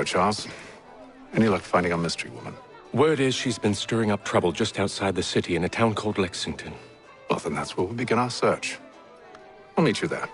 Hello, Charles. Any luck finding our mystery woman? Word is she's been stirring up trouble just outside the city in a town called Lexington. Well, then that's where we'll begin our search. I'll meet you there.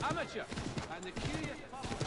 Amateur and the curious public.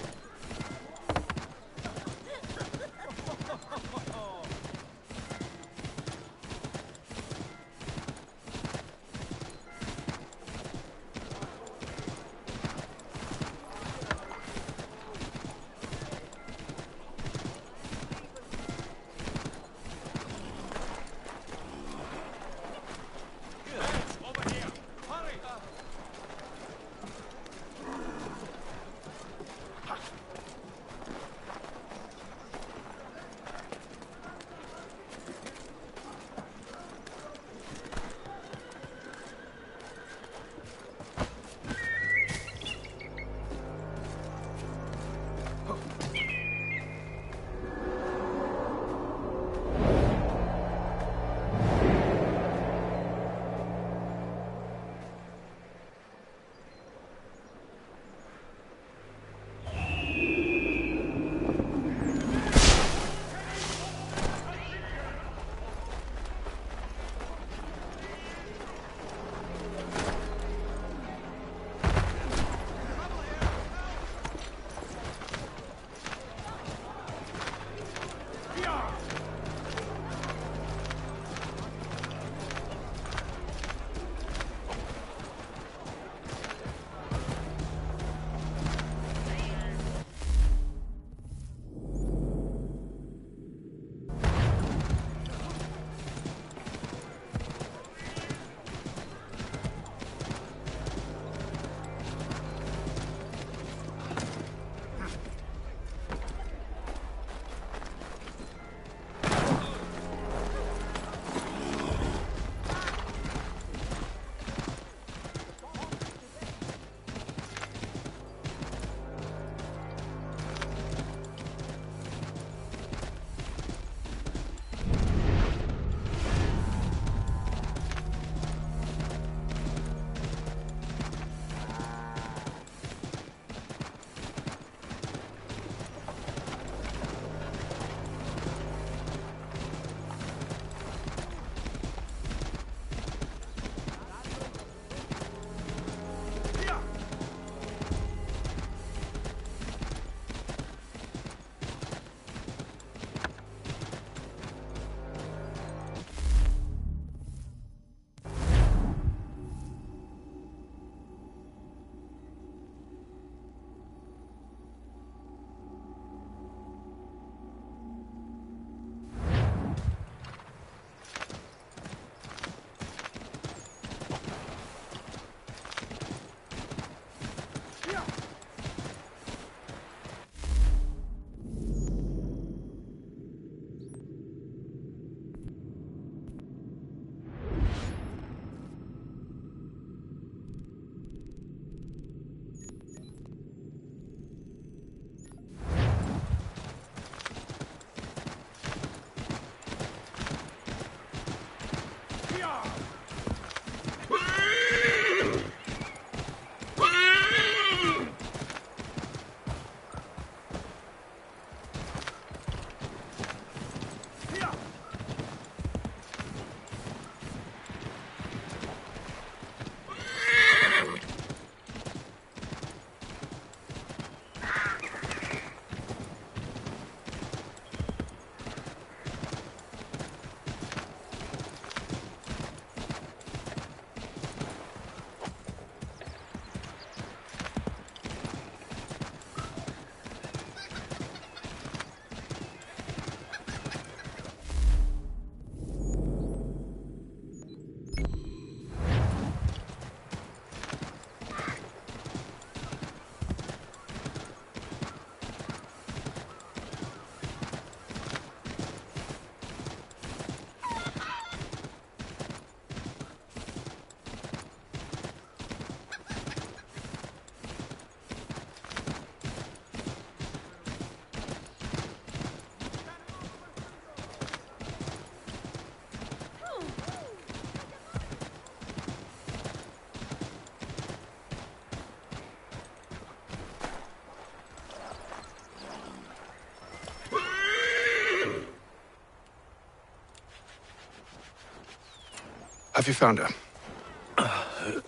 Have you found her?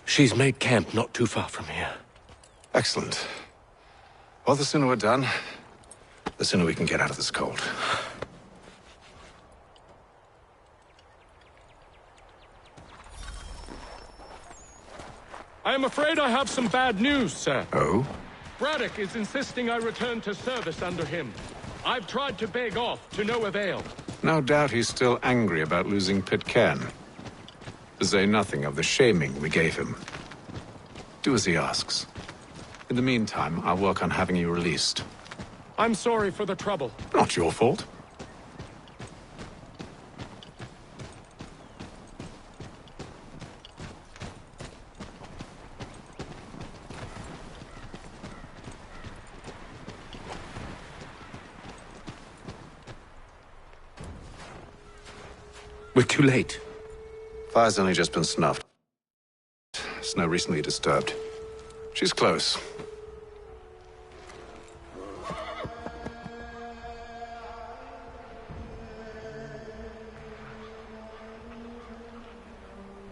She's made camp not too far from here. Excellent. Well, the sooner we're done, the sooner we can get out of this cold. I am afraid I have some bad news, sir. Oh? Braddock is insisting I return to service under him. I've tried to beg off, to no avail. No doubt he's still angry about losing Pitcairn. To say nothing of the shaming we gave him. Do as he asks. In the meantime, I'll work on having you released. I'm sorry for the trouble. Not your fault. We're too late. Fire's only just been snuffed. Snow recently disturbed. She's close.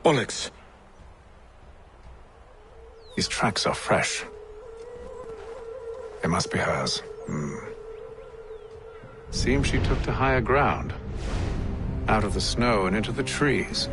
Bollocks. These tracks are fresh. They must be hers. Seems she took to higher ground. Out of the snow and into the trees.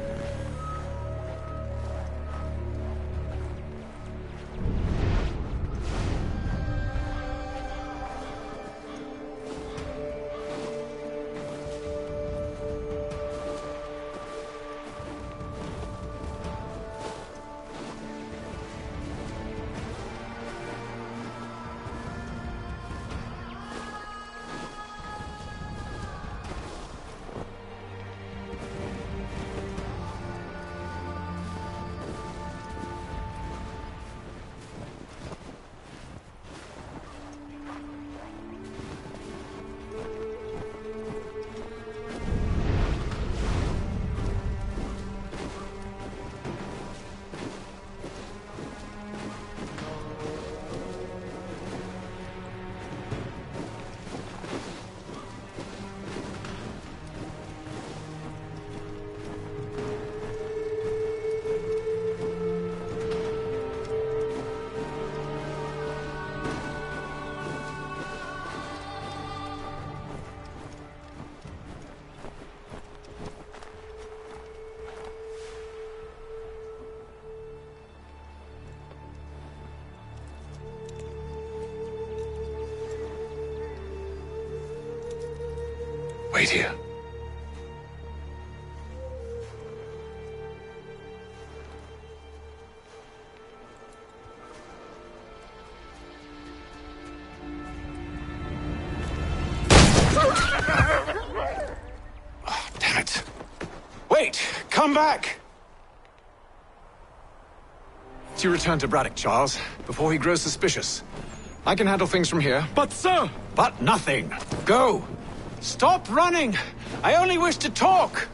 Wait here. Oh, damn it. Wait! Come back! You return to Braddock, Charles, before he grows suspicious. I can handle things from here. But, sir! But nothing. Go! Stop running! I only wish to talk!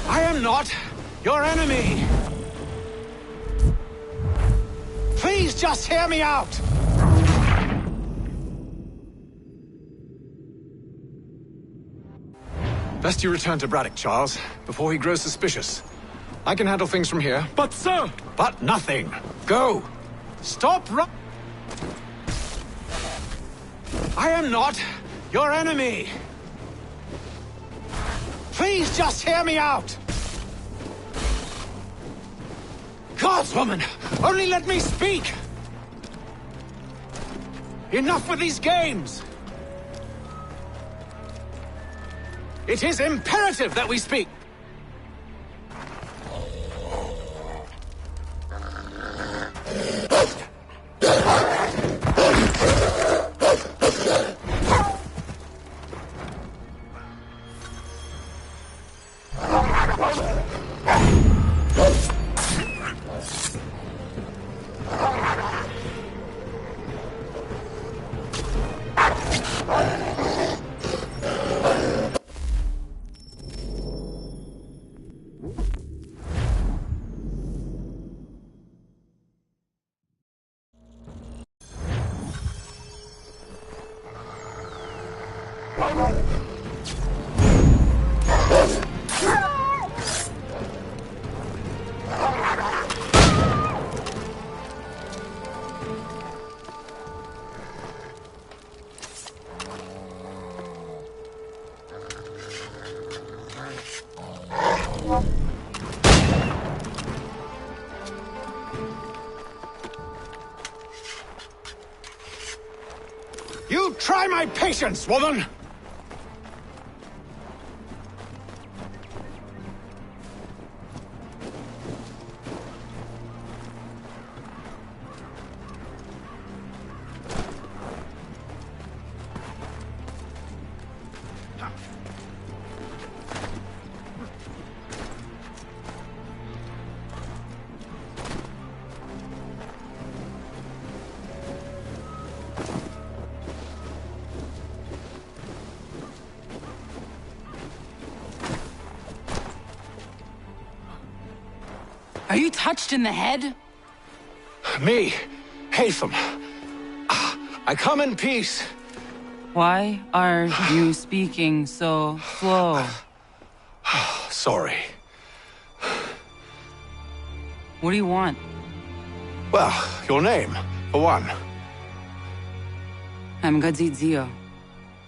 I am not your enemy! Please just hear me out! Best you return to Braddock, Charles, before he grows suspicious. I can handle things from here. But, sir! But nothing. Go! Stop running! I am not your enemy! Please just hear me out! Gods, woman! Only let me speak! Enough with these games! It is imperative that we speak! try my patience, woman! Are you touched in the head? Me, Hatham. I come in peace. Why are you speaking so slow? Sorry. What do you want? Well, your name, for one. I'm Gadzit Zio.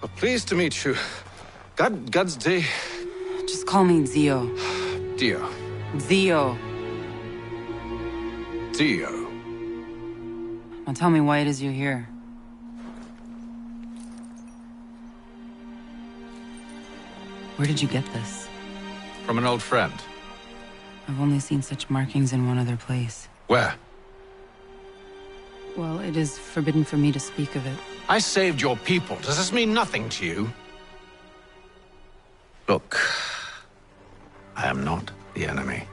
Well, pleased to meet you. God's day. Just call me Zio. Dio. Zio. Dio. Now tell me why it is you're here. Where did you get this? From an old friend. I've only seen such markings in one other place. Where? Well, it is forbidden for me to speak of it. I saved your people. Does this mean nothing to you? Look, I am not the enemy.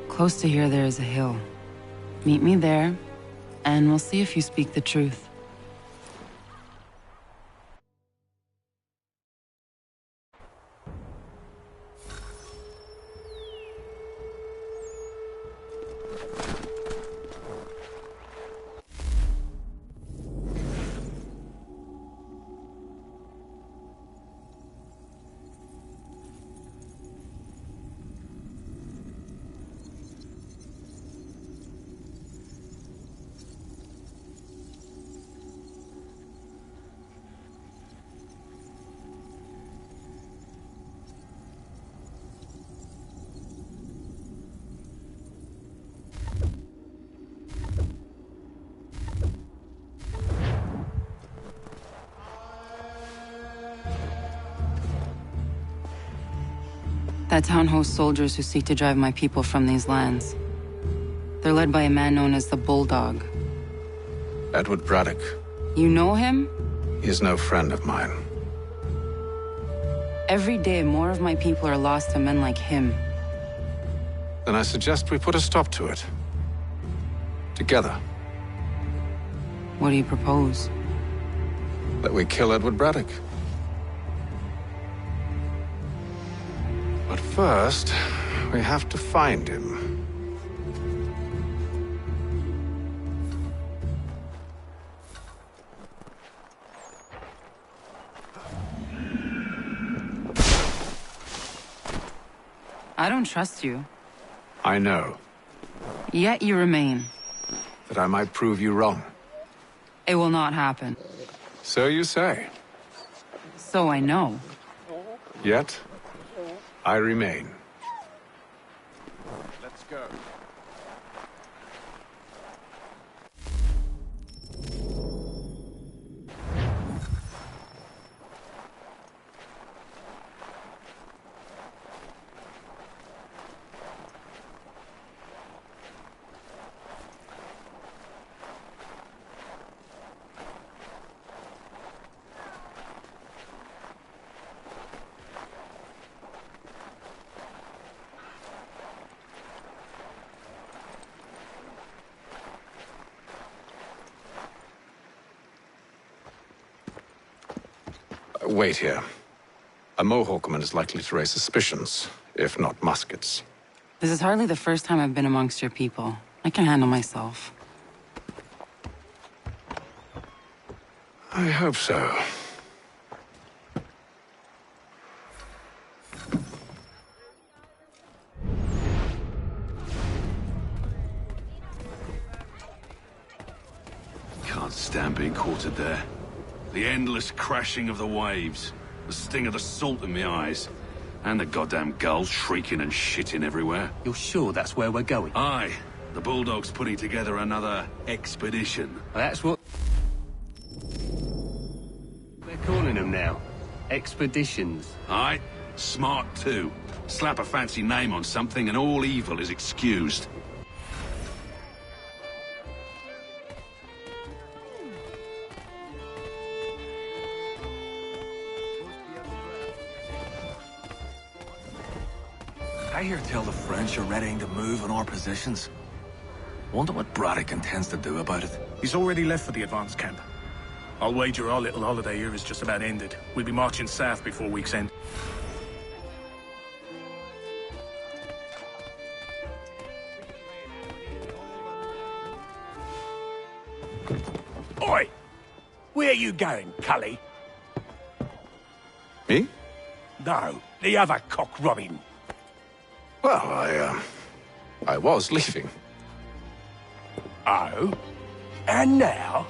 Close to here, there is a hill. Meet me there, and we'll see if you speak the truth. That town hosts soldiers who seek to drive my people from these lands. They're led by a man known as the Bulldog. Edward Braddock. You know him? He is no friend of mine. Every day, more of my people are lost to men like him. Then I suggest we put a stop to it. Together. What do you propose? That we kill Edward Braddock. But first, we have to find him. I don't trust you. I know. Yet you remain. That I might prove you wrong. It will not happen. So you say. So I know. Yet, I remain. Let's go. Wait here. A Mohawkman is likely to raise suspicions, if not muskets. This is hardly the first time I've been amongst your people. I can handle myself. I hope so. Can't stand being quartered there. The endless crashing of the waves, the sting of the salt in my eyes, and the goddamn gulls shrieking and shitting everywhere. You're sure that's where we're going? Aye. The Bulldog's putting together another expedition. That's what they're calling them now. Expeditions. Aye, smart too. Slap a fancy name on something and all evil is excused. I hear tell the French are readying to move on our positions. Wonder what Braddock intends to do about it. He's already left for the advanced camp. I'll wager our little holiday here is just about ended. We'll be marching south before week's end. Oi! Where you going, Cully? Me? No, the other cock Robin. Well, I was leaving. Oh? And now?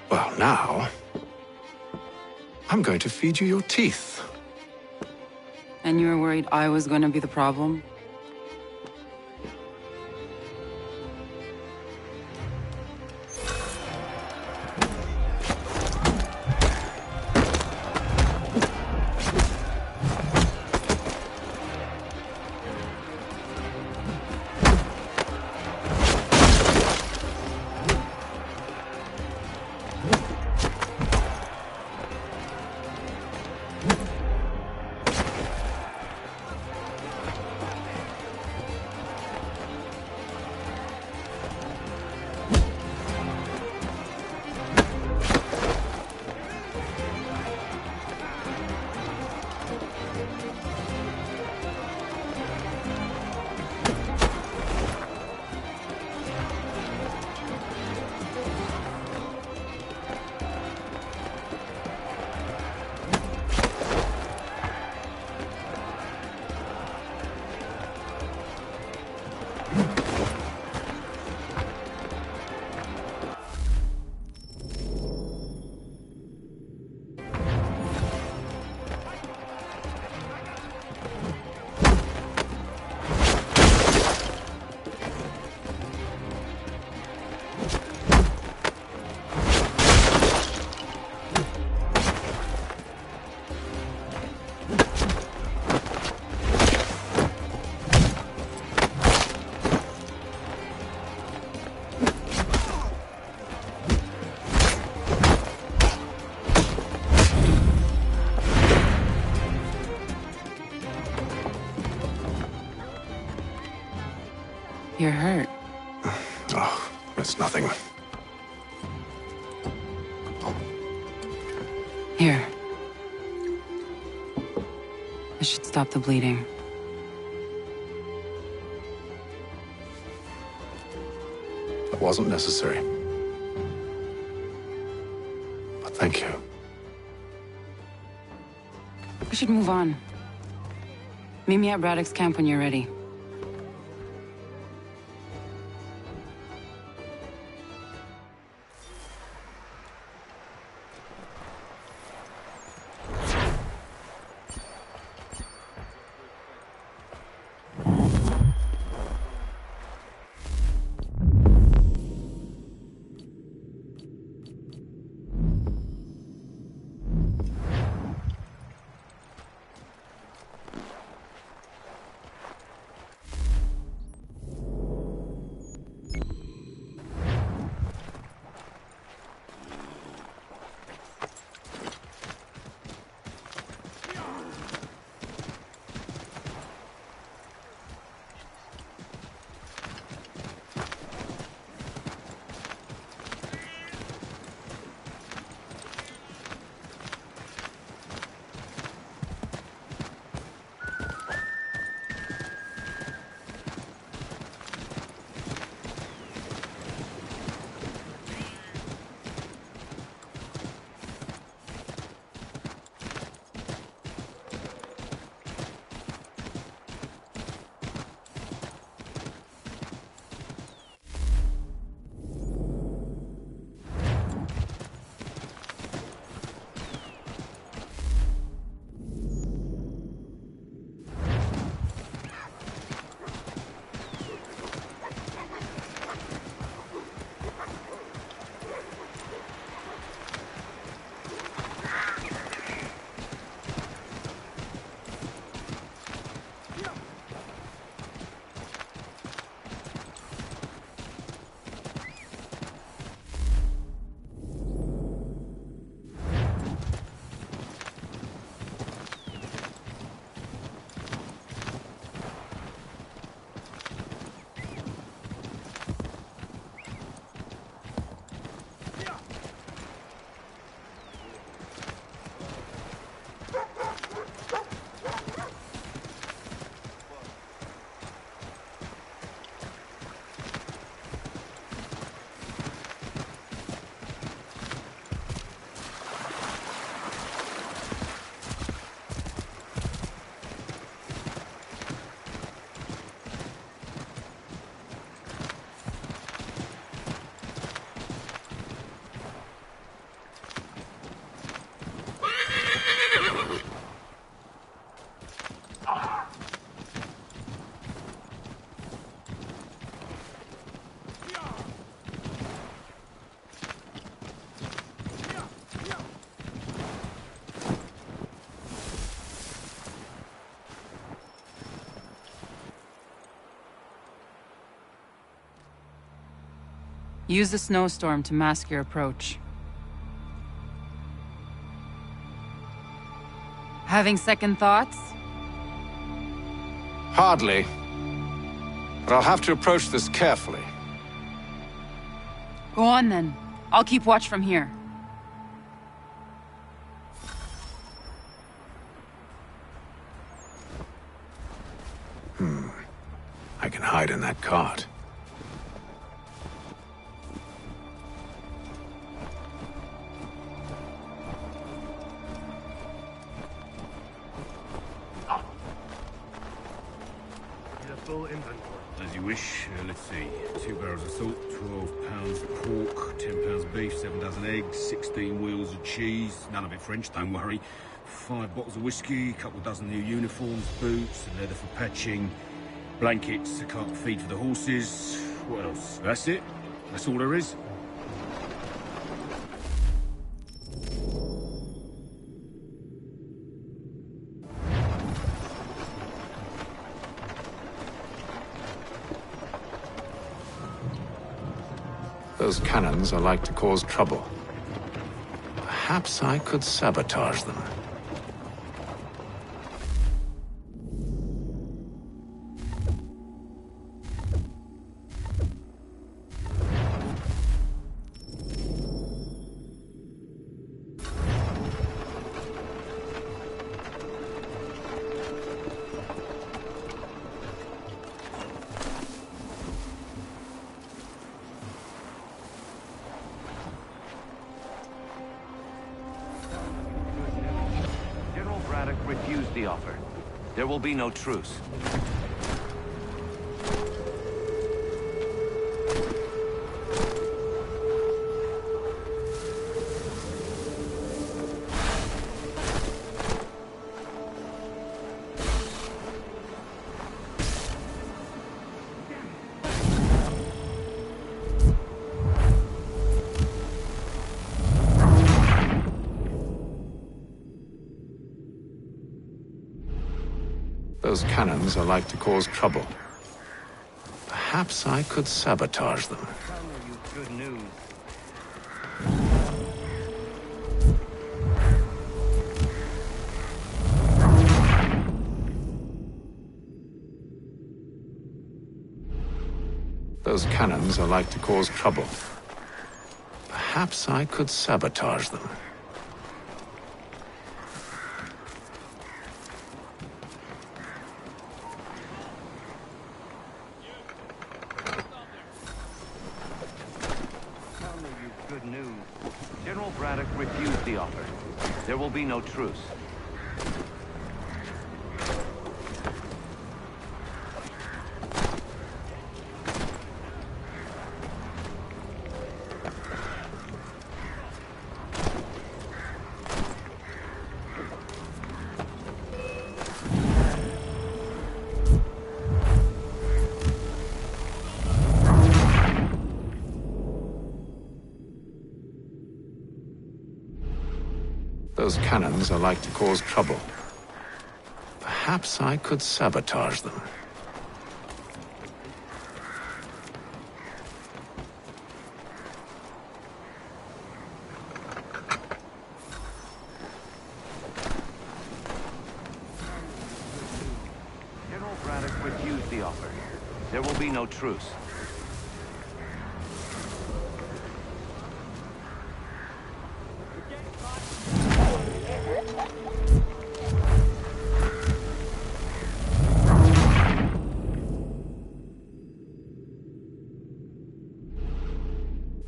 Well, now... I'm going to feed you your teeth. And you were worried I was going to be the problem? You're hurt. Oh, it's nothing. Here. This should stop the bleeding. That wasn't necessary. But thank you. We should move on. Meet me at Braddock's camp when you're ready. Use the snowstorm to mask your approach. Having second thoughts? Hardly. But I'll have to approach this carefully. Go on then. I'll keep watch from here. I can hide in that cart. Full inventory. As you wish. Let's see. 2 barrels of salt, 12 pounds of pork, 10 pounds of beef, 7 dozen eggs, 16 wheels of cheese. None of it French, don't worry. 5 bottles of whiskey, a couple of dozen new uniforms, boots, leather for patching, blankets, a cart feed for the horses. What else? That's it. That's all there is. Those cannons are like to cause trouble. Perhaps I could sabotage them. Refused the offer. There will be no truce. Those cannons are like to cause trouble. Perhaps I could sabotage them. Good news. Those cannons are like to cause trouble. Perhaps I could sabotage them. Good news. General Braddock refused the offer. There will be no truce. Those cannons are like to cause trouble. Perhaps I could sabotage them. General Braddock refused the offer. There will be no truce.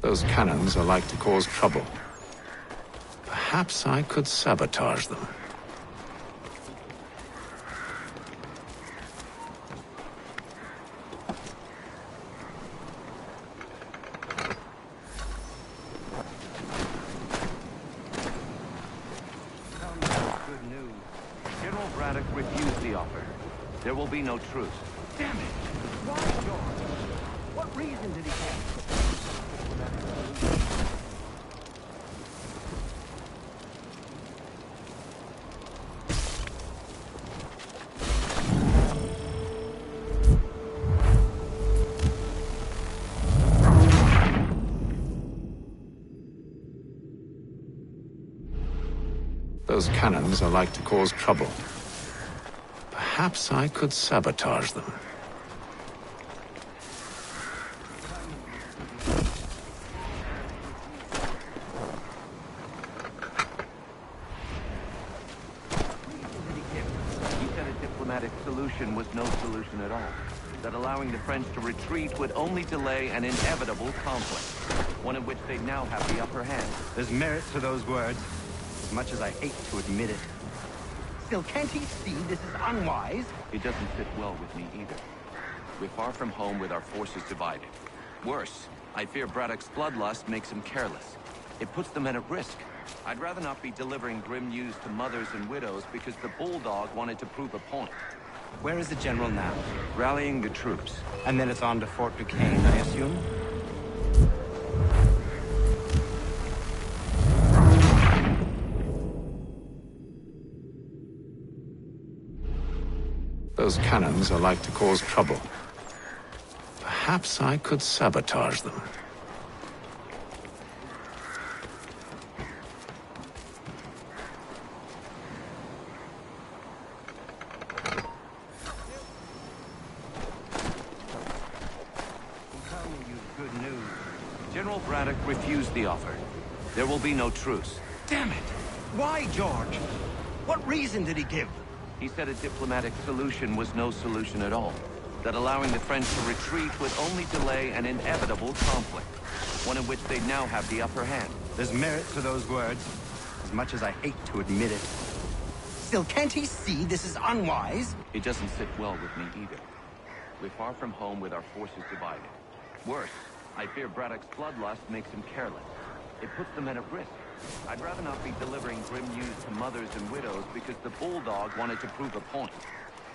Those cannons are like to cause trouble. Perhaps I could sabotage them. Good news. General Braddock refused the offer. There will be no truce. Damn it! Why, George? What reason did he have? Those cannons are like to cause trouble. Perhaps I could sabotage them. He said a diplomatic solution was no solution at all. That allowing the French to retreat would only delay an inevitable conflict, one in which they now have the upper hand. There's merit to those words, as much as I hate to admit it. Still, can't he see this is unwise? It doesn't sit well with me either. We're far from home with our forces divided. Worse, I fear Braddock's bloodlust makes him careless. It puts the men at risk. I'd rather not be delivering grim news to mothers and widows because the Bulldog wanted to prove a point. Where is the general now? Rallying the troops. And then it's on to Fort Duquesne, I assume? Those cannons are like to cause trouble. Perhaps I could sabotage them. Good news. General Braddock refused the offer. There will be no truce. Damn it! Why, George? What reason did he give? He said a diplomatic solution was no solution at all. That allowing the French to retreat would only delay an inevitable conflict, one in which they now have the upper hand. There's merit to those words, as much as I hate to admit it. Still, can't he see this is unwise? It doesn't sit well with me either. We're far from home with our forces divided. Worse, I fear Braddock's bloodlust makes him careless. It puts the men at risk. I'd rather not be delivering grim news to mothers and widows because the Bulldog wanted to prove a point.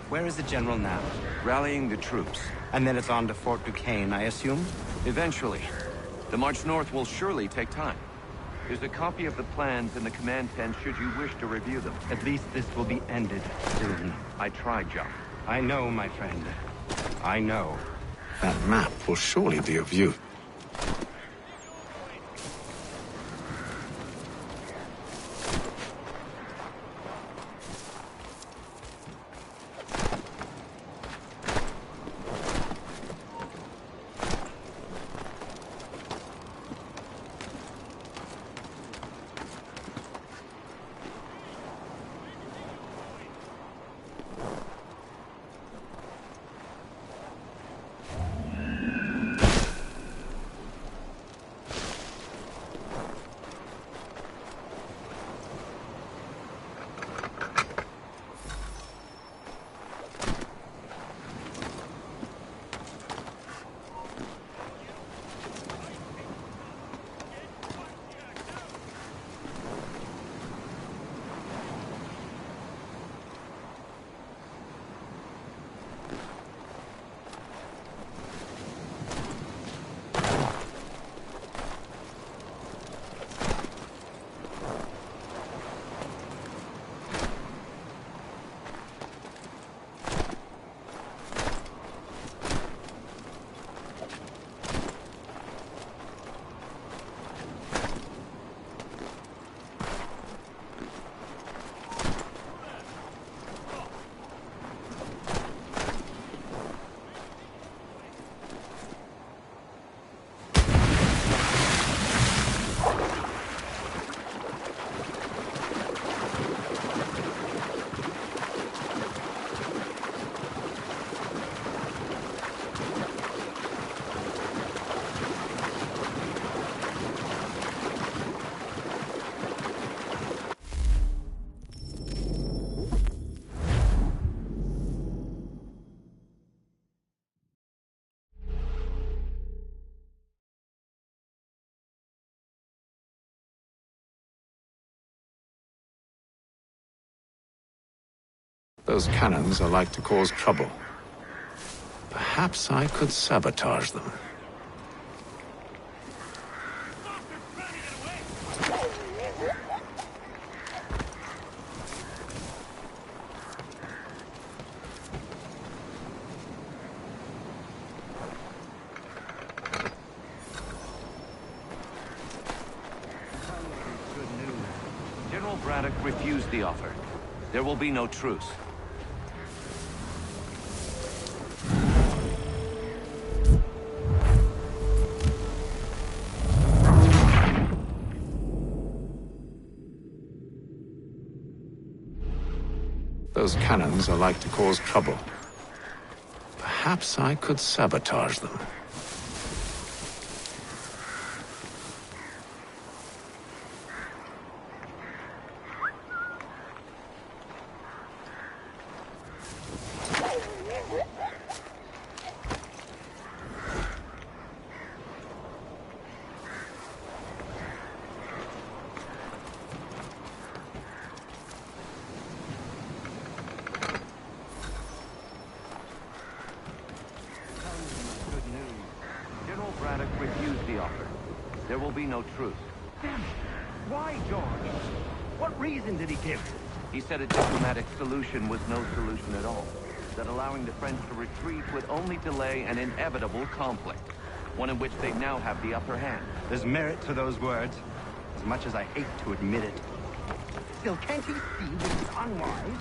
Where is the general now? Rallying the troops. And then it's on to Fort Duquesne, I assume? Eventually. The march north will surely take time. There's a copy of the plans in the command tent should you wish to review them. At least this will be ended soon. I tried, John. I know, my friend. I know. That map will surely be of use. Those cannons are like to cause trouble. Perhaps I could sabotage them. refused the offer. There will be no truce. Those cannons are like to cause trouble. Perhaps I could sabotage them. There will be no truce. Damn it. Why, George? What reason did he give? He said a diplomatic solution was no solution at all. That allowing the French to retreat would only delay an inevitable conflict. One in which they now have the upper hand. There's merit to those words, as much as I hate to admit it. Still, can't he see this is unwise?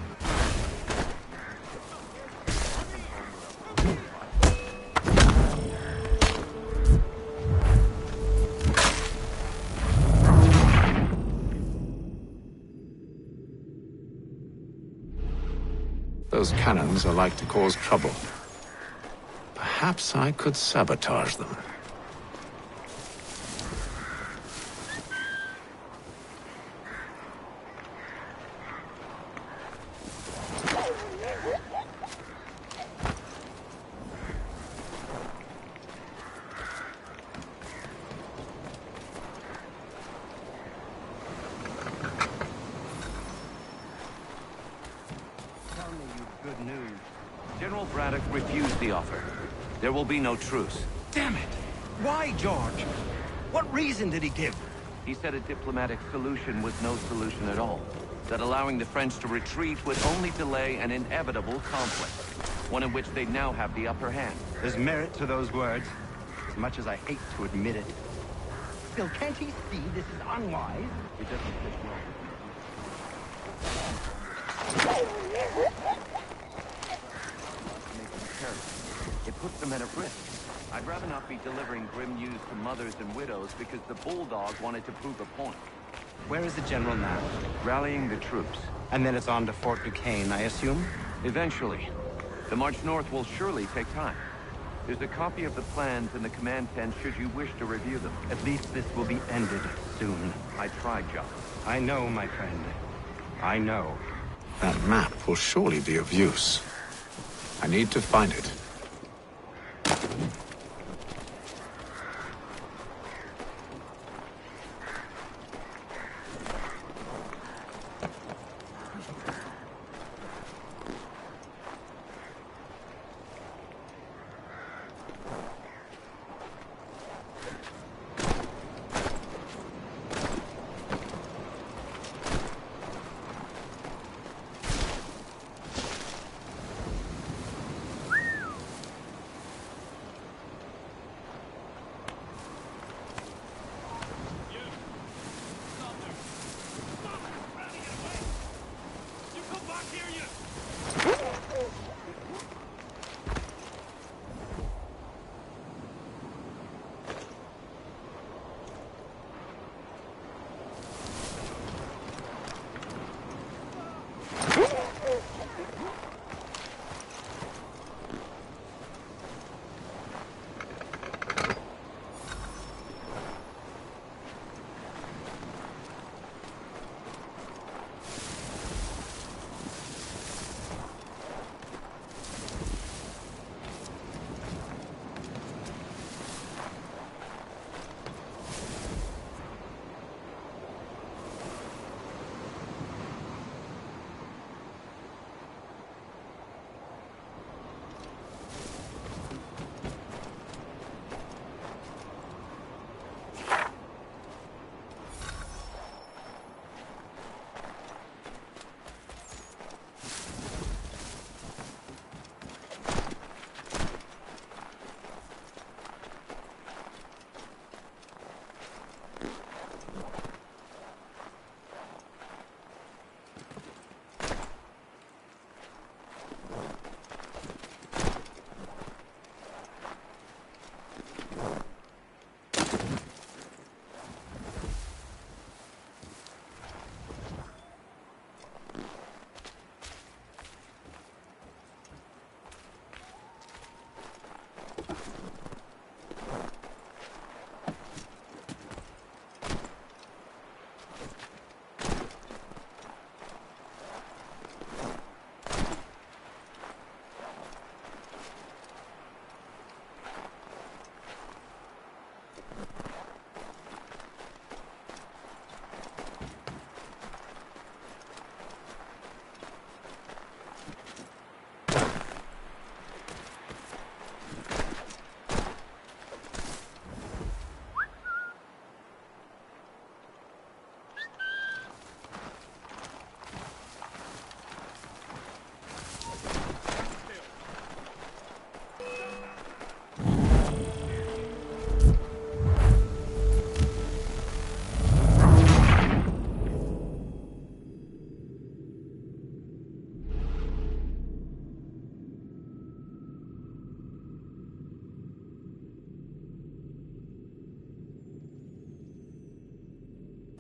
Those cannons are like to cause trouble. Perhaps I could sabotage them. Good news. General Braddock refused the offer. There will be no truce. Damn it! Why, George? What reason did he give? He said a diplomatic solution was no solution at all. That allowing the French to retreat would only delay an inevitable conflict. One in which they now have the upper hand. There's merit to those words, as much as I hate to admit it. Still, can't he see this is unwise? It doesn't fit well. It puts the men at risk. I'd rather not be delivering grim news to mothers and widows because the Bulldog wanted to prove a point. Where is the general now? Rallying the troops. And then it's on to Fort Duquesne, I assume? Eventually. The march north will surely take time. There's a copy of the plans in the command tent should you wish to review them. At least this will be ended soon. I tried, John. I know, my friend. I know. That map will surely be of use. I need to find it.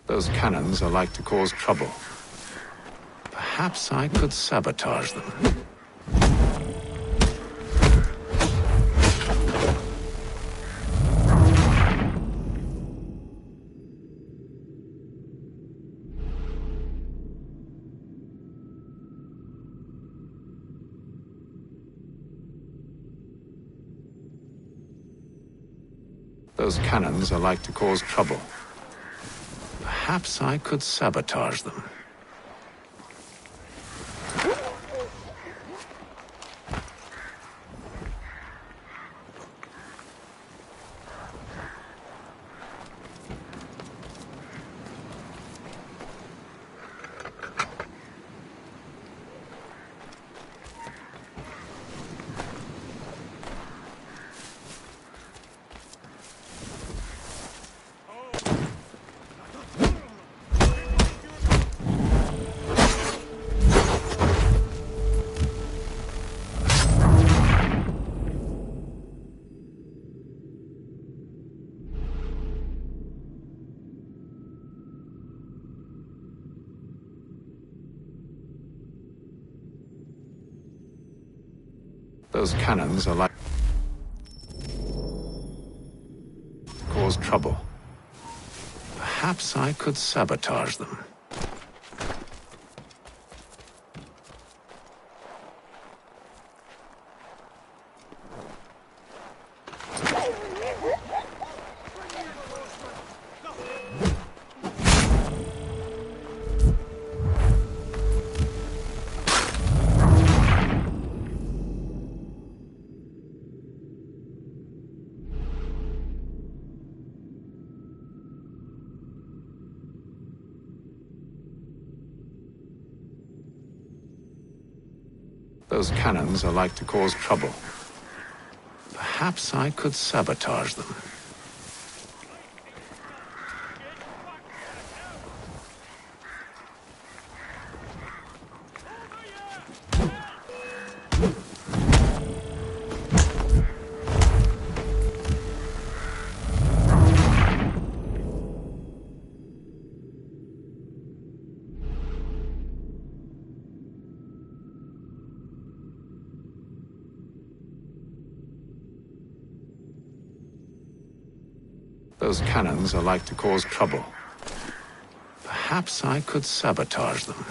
Those cannons are like to cause trouble. Perhaps I could sabotage them. Those cannons are like to cause trouble. Perhaps I could sabotage them. Those cannons are like cause trouble. Perhaps I could sabotage them. Those cannons are like to cause trouble. Perhaps I could sabotage them. Those cannons are like to cause trouble. Perhaps I could sabotage them.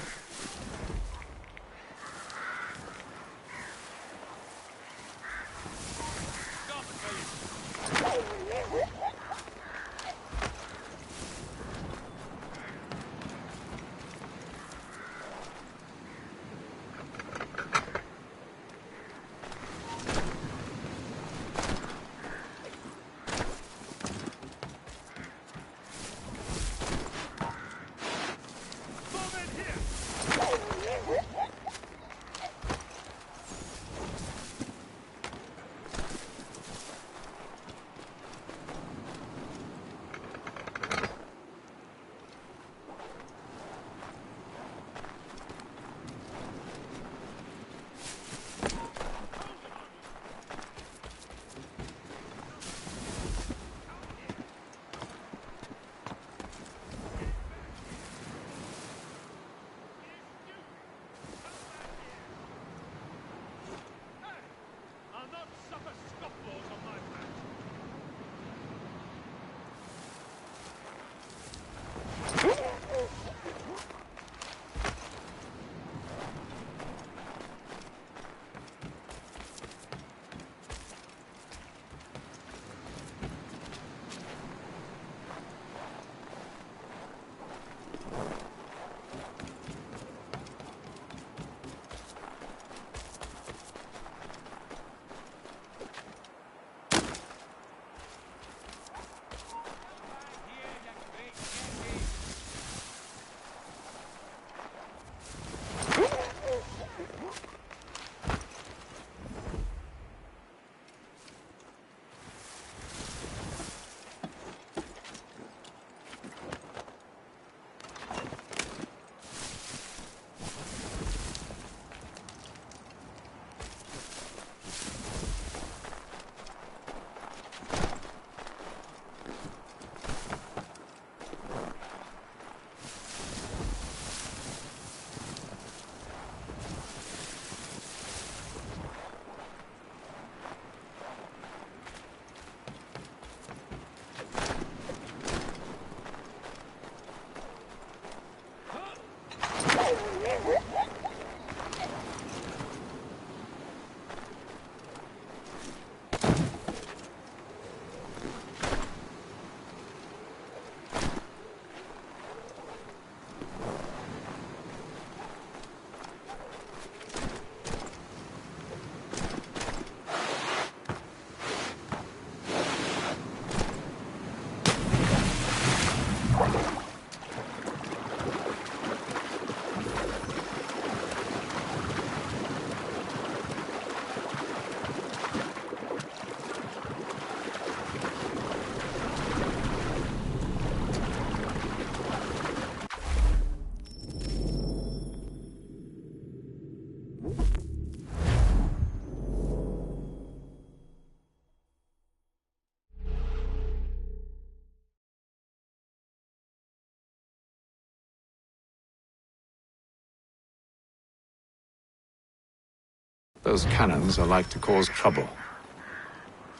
Those cannons are like to cause trouble.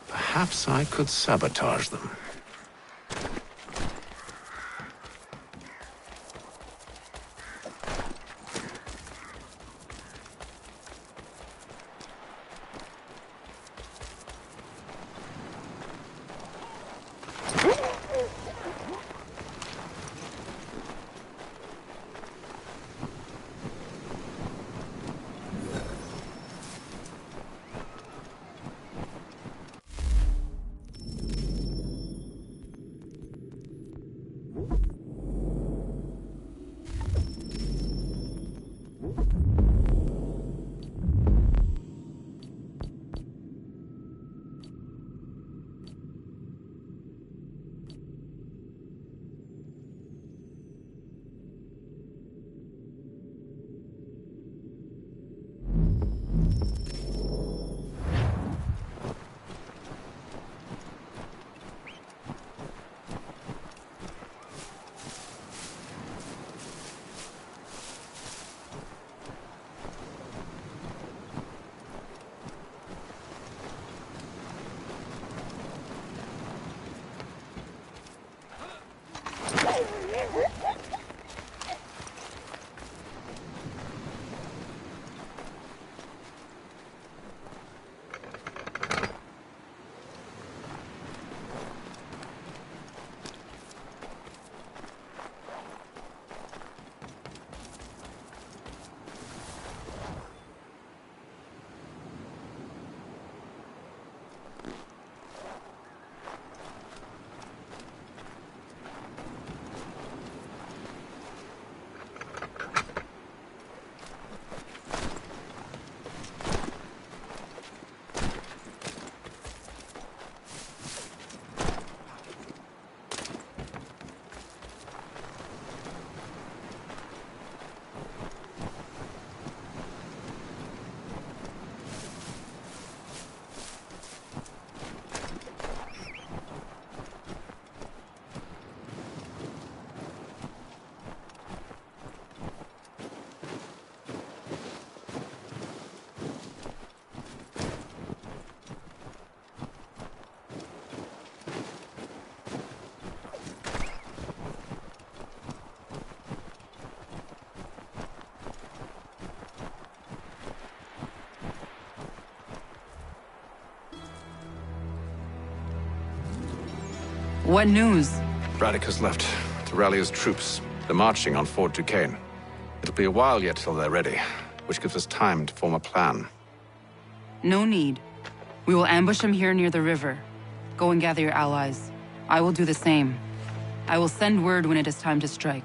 Perhaps I could sabotage them. What news? Braddock has left to rally his troops. They're marching on Fort Duquesne. It'll be a while yet till they're ready, which gives us time to form a plan. No need. We will ambush him here near the river. Go and gather your allies. I will do the same. I will send word when it is time to strike.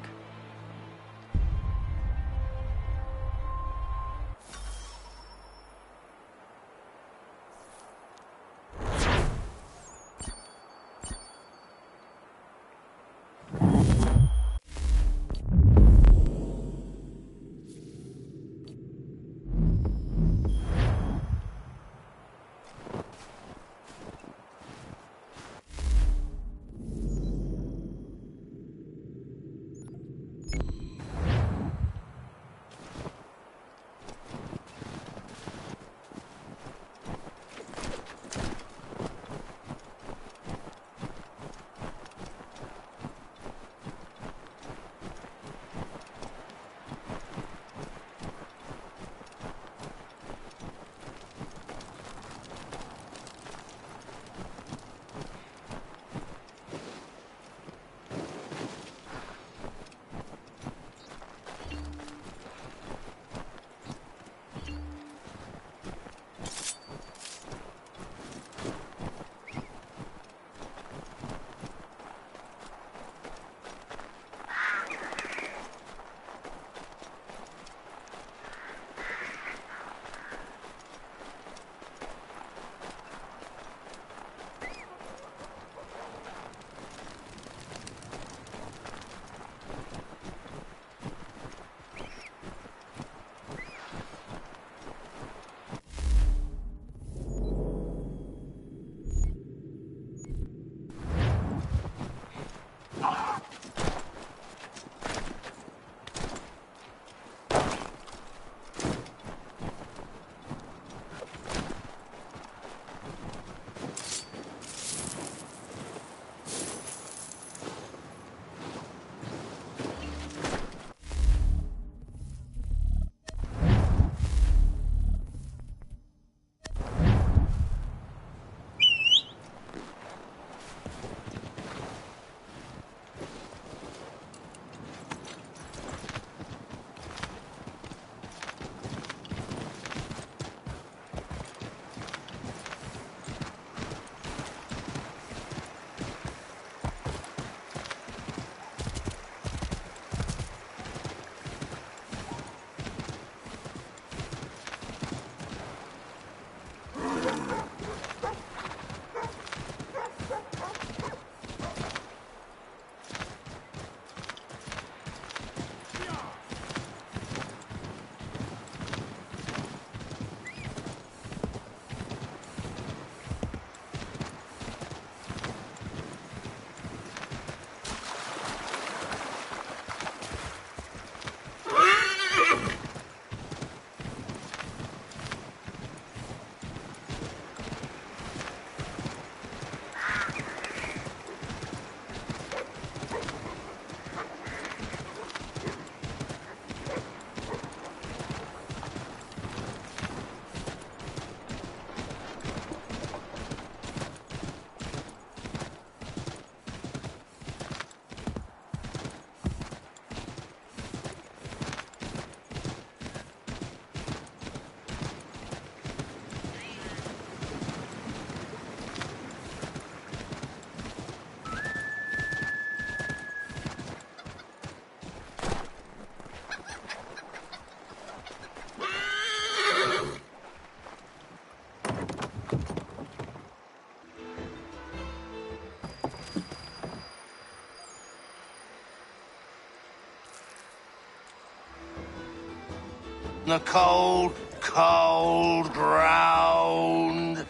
the cold, cold ground.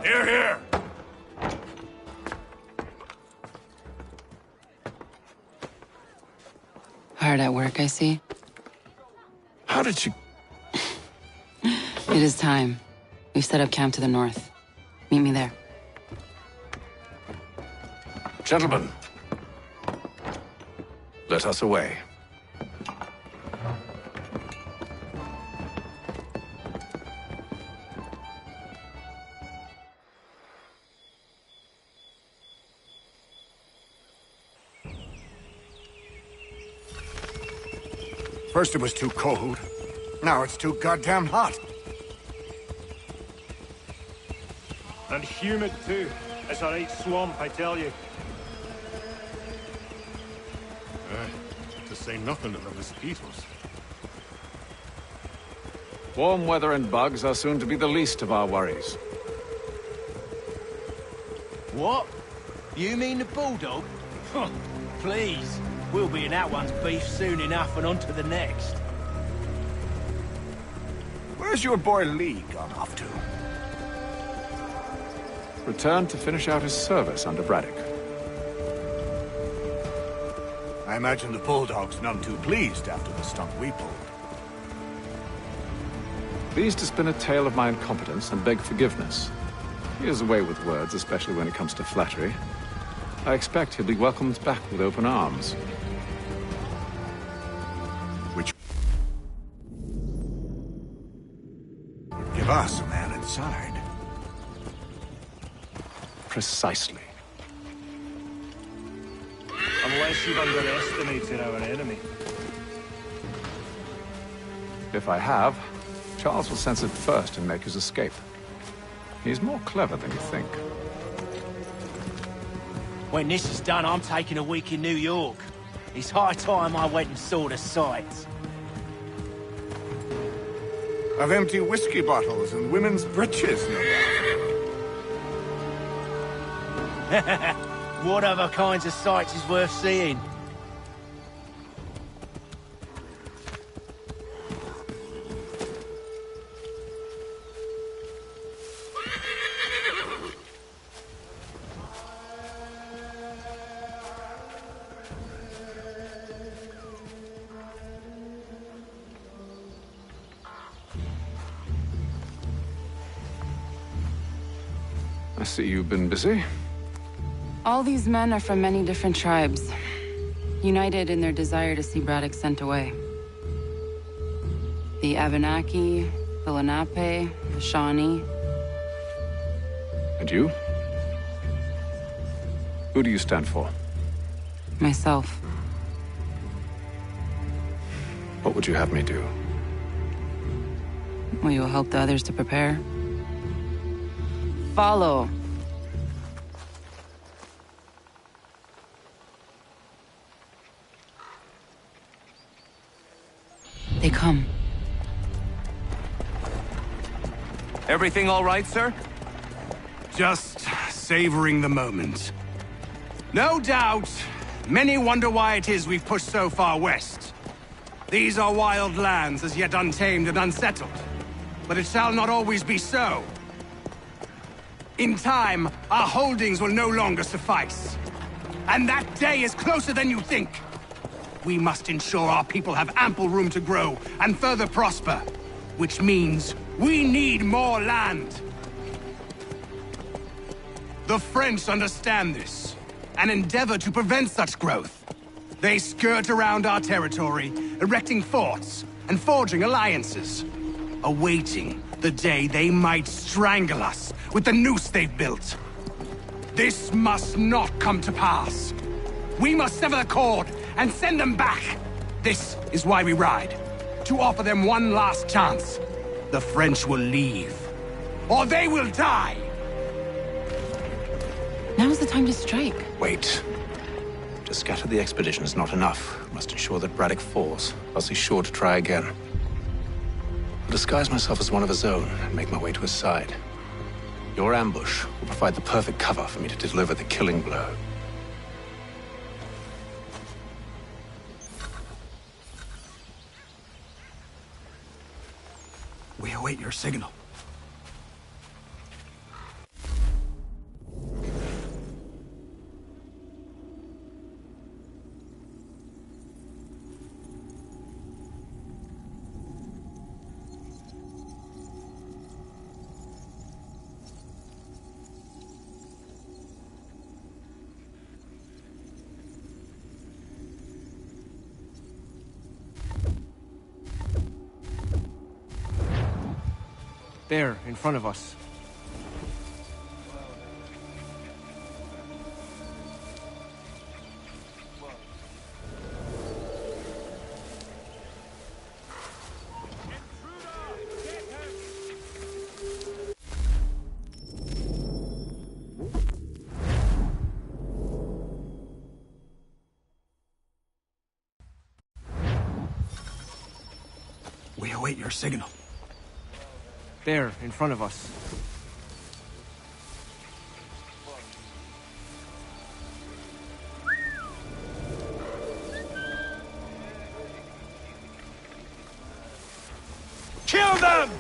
Here, here! Hard at work, I see. How did you... It is time. We've set up camp to the north. Meet me there. Gentlemen, let us away. First it was too cold. Now it's too goddamn hot. And humid too. It's a right swamp, I tell you. To say nothing of the mosquitoes. Warm weather and bugs are soon to be the least of our worries. What? You mean the bulldog? Huh, please. We'll be in that one's beef soon enough and on to the next. Where's your boy Lee gone off to? Returned to finish out his service under Braddock. I imagine the bulldog's none too pleased after the stunt we pulled. Pleased to spin a tale of my incompetence and beg forgiveness. He has a way with words, especially when it comes to flattery. I expect he'll be welcomed back with open arms. Which would give us a man inside. Precisely. Unless you've underestimated our enemy. If I have, Charles will sense it first and make his escape. He's more clever than you think. When this is done, I'm taking a week in New York. It's high time I went and saw the sights. Of empty whiskey bottles and women's breeches, no doubt. What other kinds of sights is worth seeing? I see you've been busy. All these men are from many different tribes, united in their desire to see Braddock sent away. The Abenaki, the Lenape, the Shawnee. And you? Who do you stand for? Myself. What would you have me do? Will you help the others to prepare? Follow. They come. Everything all right, sir? Just savoring the moment. No doubt, many wonder why it is we've pushed so far west. These are wild lands as yet untamed and unsettled. But it shall not always be so. In time, our holdings will no longer suffice. And that day is closer than you think. We must ensure our people have ample room to grow and further prosper. Which means we need more land. The French understand this, and endeavor to prevent such growth. They skirt around our territory, erecting forts and forging alliances, awaiting the day they might strangle us with the noose they've built. This must not come to pass. We must sever the cord and send them back. This is why we ride, to offer them one last chance. The French will leave, or they will die. Now's the time to strike. Wait. To scatter the expedition is not enough. We must ensure that Braddock falls, else he's sure to try again. I'll disguise myself as one of his own and make my way to his side. Your ambush will provide the perfect cover for me to deliver the killing blow. We await your signal. There, in front of us. We await your signal. There, in front of us. Kill them!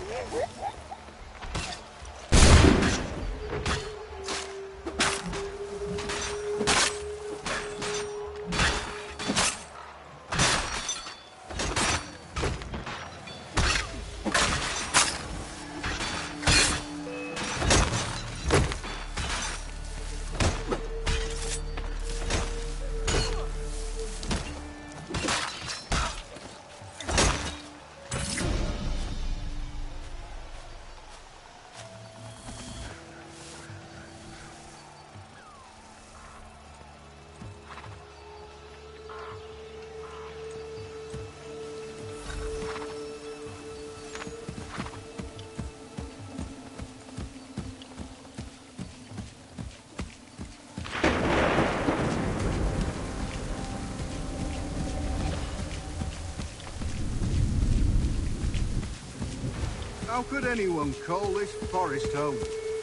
How could anyone call this forest home?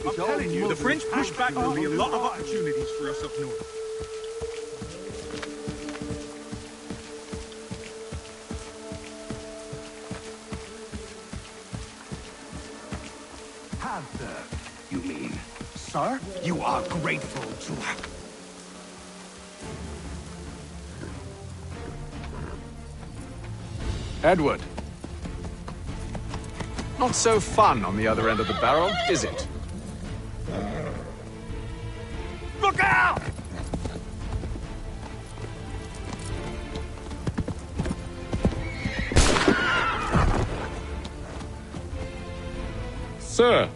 I'm telling you, the French pushback will be a lot of opportunities for us up north. Panther, you mean? Sir, you are grateful to have... Edward. Not so fun on the other end of the barrel, is it? Look out! Sir!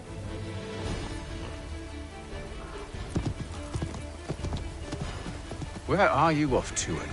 Where are you off to, Edward?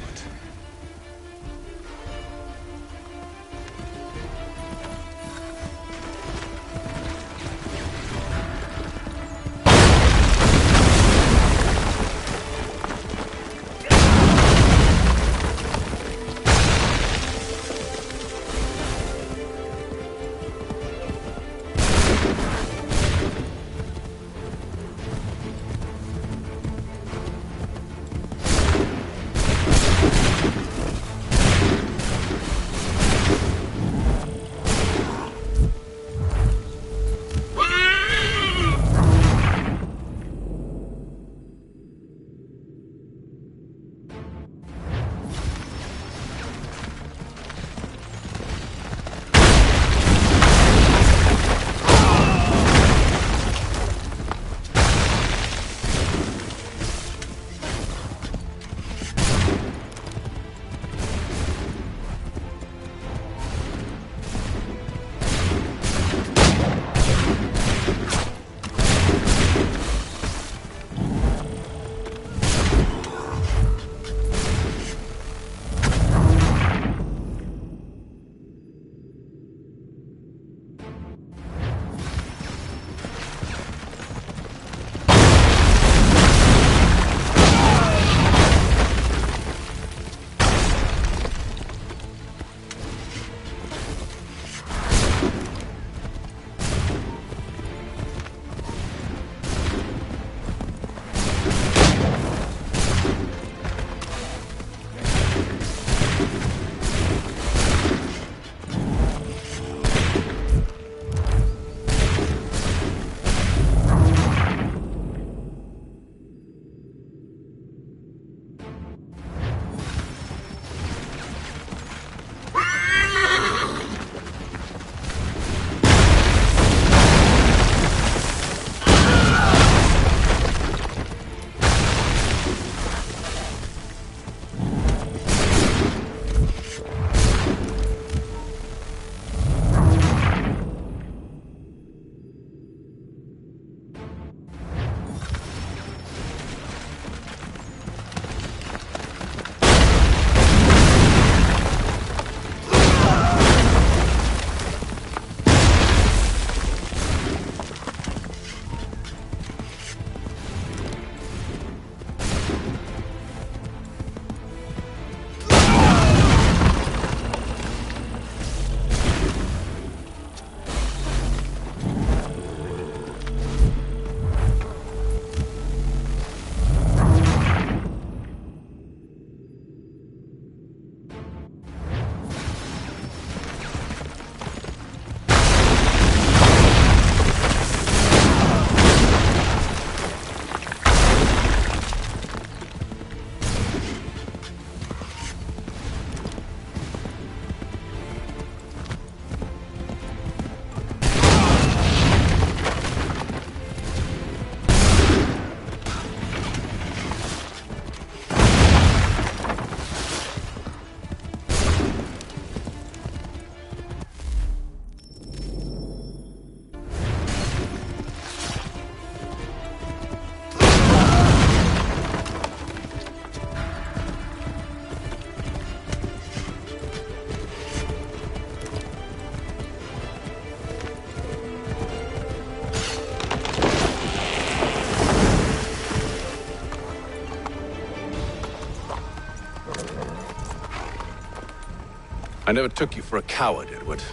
I never took you for a coward, Edward.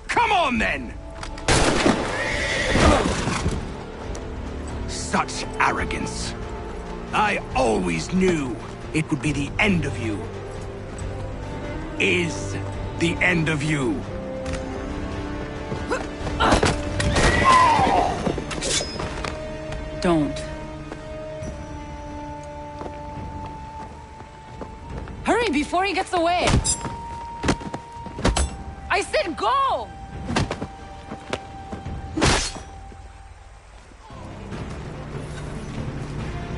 Come on, then! Such arrogance. I always knew it would be the end of you. Is the end of you. Don't. Hurry before he gets away! I said go!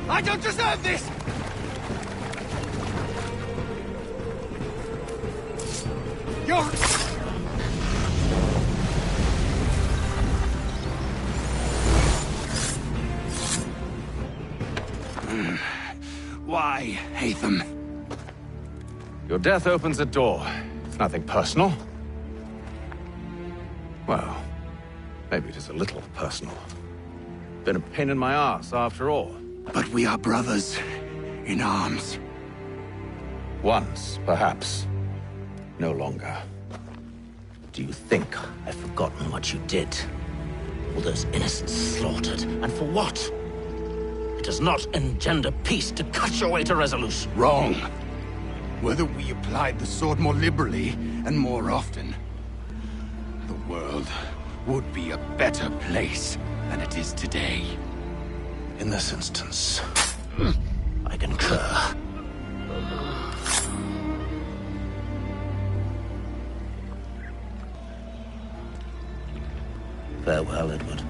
I don't deserve this! You're... Why, Hatham? Your death opens a door. It's nothing personal. Well, maybe it is a little personal. Been a pain in my ass, after all. But we are brothers in arms. Once, perhaps. No longer. Do you think I've forgotten what you did? All those innocents slaughtered, and for what? It does not engender peace to cut your way to resolution. Wrong. Whether we applied the sword more liberally and more often, the world would be a better place than it is today. In this instance, I concur. Farewell, Edward.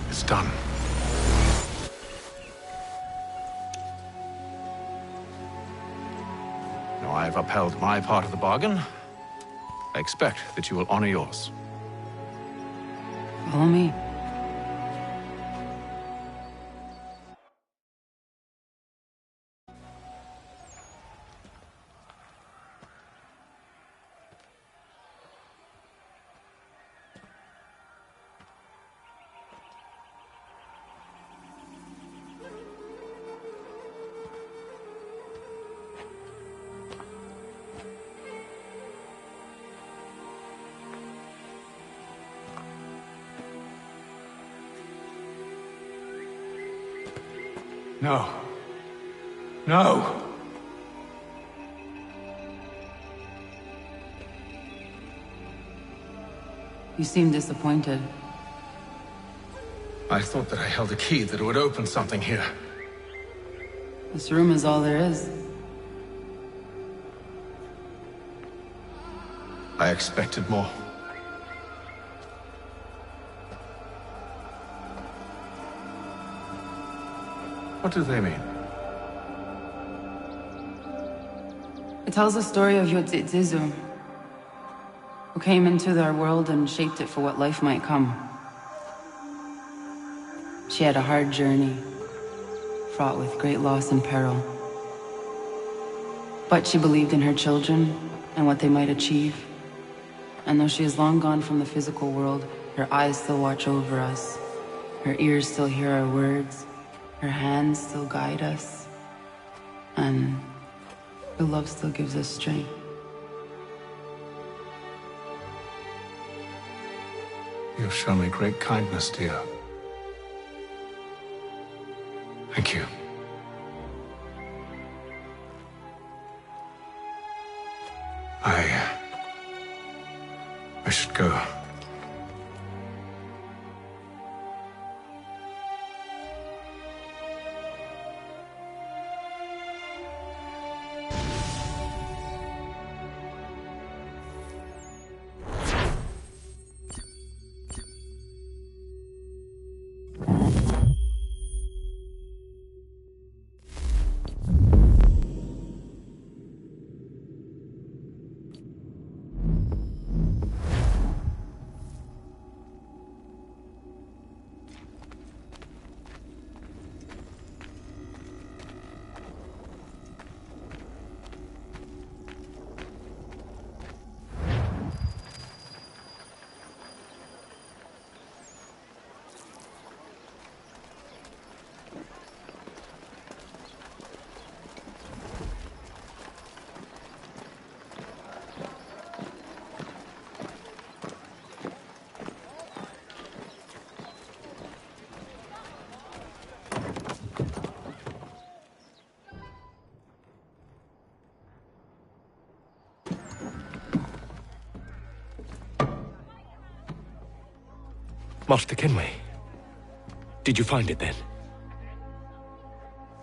It's done. Now I've upheld my part of the bargain. I expect that you will honor yours. Follow me. No. No! You seem disappointed. I thought that I held a key that would open something here. This room is all there is. I expected more. What do they mean? It tells the story of Yodzizu, who came into their world and shaped it for what life might come. She had a hard journey, fraught with great loss and peril. But she believed in her children and what they might achieve. And though she is long gone from the physical world, her eyes still watch over us. Her ears still hear our words. Her hands still guide us. And her love still gives us strength. You've shown me great kindness, dear. Thank you. I should go. Master Kenway. Did you find it then?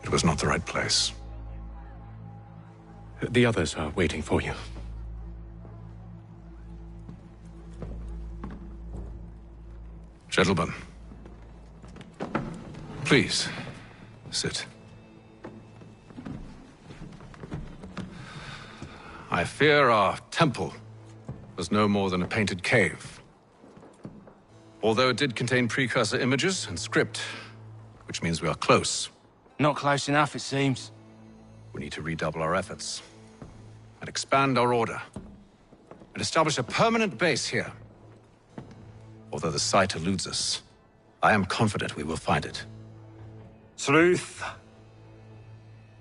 It was not the right place. The others are waiting for you. Gentlemen, please, sit. I fear our temple was no more than a painted cave. Although it did contain precursor images and script, which means we are close. Not close enough, it seems. We need to redouble our efforts and expand our order and establish a permanent base here. Although the site eludes us, I am confident we will find it. Truth.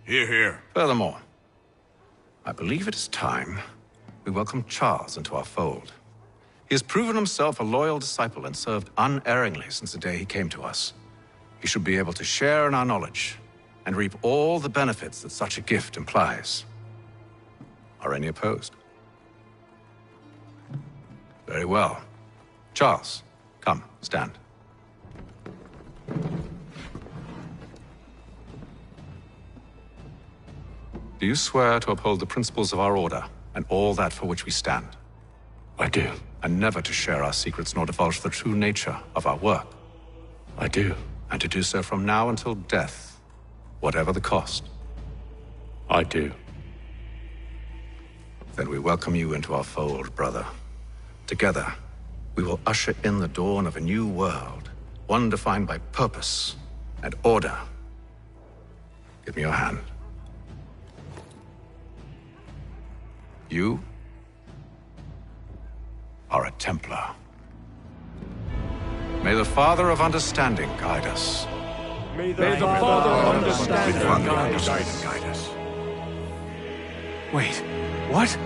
Hear, hear. Furthermore, I believe it is time we welcome Charles into our fold. He has proven himself a loyal disciple and served unerringly since the day he came to us. He should be able to share in our knowledge and reap all the benefits that such a gift implies. Are any opposed? Very well. Charles, come, stand. Do you swear to uphold the principles of our order and all that for which we stand? I do. And never to share our secrets nor divulge the true nature of our work? I do. And to do so from now until death, whatever the cost? I do. Then we welcome you into our fold, brother. Together, we will usher in the dawn of a new world, one defined by purpose and order. Give me your hand. You are a Templar. May the Father of Understanding guide us. May the Father of Understanding guide us. Wait, what?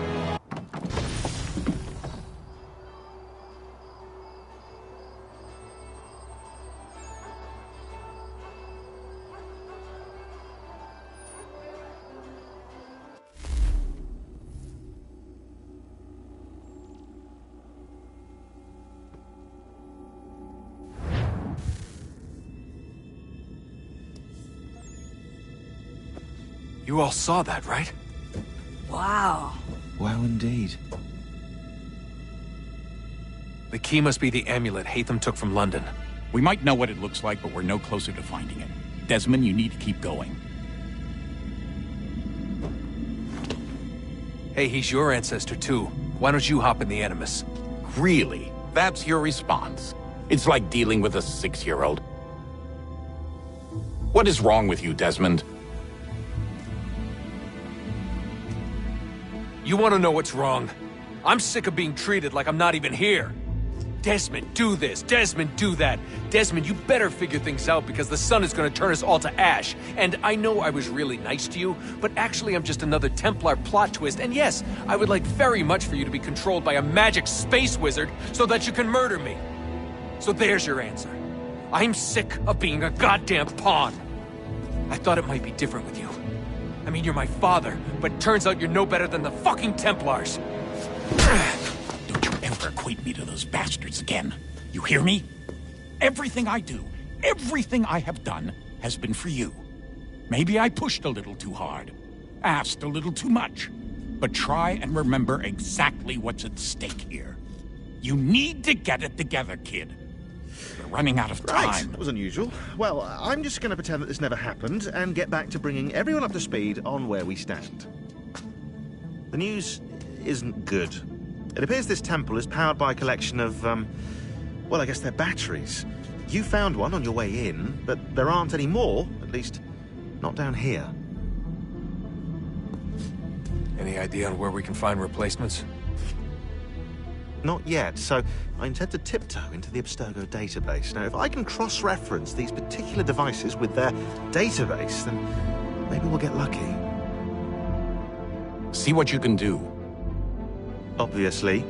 You all saw that, right? Wow. Wow, indeed. The key must be the amulet Hatham took from London. We might know what it looks like, but we're no closer to finding it. Desmond, you need to keep going. Hey, he's your ancestor too. Why don't you hop in the Animus? Really? That's your response? It's like dealing with a 6-year-old. What is wrong with you, Desmond? You want to know what's wrong? I'm sick of being treated like I'm not even here. Desmond, do this. Desmond, do that. Desmond, you better figure things out because the sun is going to turn us all to ash. And I know I was really nice to you, but actually I'm just another Templar plot twist. And yes, I would like very much for you to be controlled by a magic space wizard so that you can murder me. So there's your answer. I'm sick of being a goddamn pawn. I thought it might be different with you. I mean, you're my father, but turns out you're no better than the fucking Templars. Don't you ever equate me to those bastards again. You hear me? Everything I do, everything I have done, has been for you. Maybe I pushed a little too hard, asked a little too much, but try and remember exactly what's at stake here. You need to get it together, kid. We're running out of time. Right, that was unusual. Well, I'm just going to pretend that this never happened and get back to bringing everyone up to speed on where we stand. The news isn't good. It appears this temple is powered by a collection of, well, I guess they're batteries. You found one on your way in, but there aren't any more, at least not down here. Any idea on where we can find replacements? Not yet, so I intend to tiptoe into the Abstergo database. Now, if I can cross-reference these particular devices with their database, then maybe we'll get lucky. See what you can do. Obviously.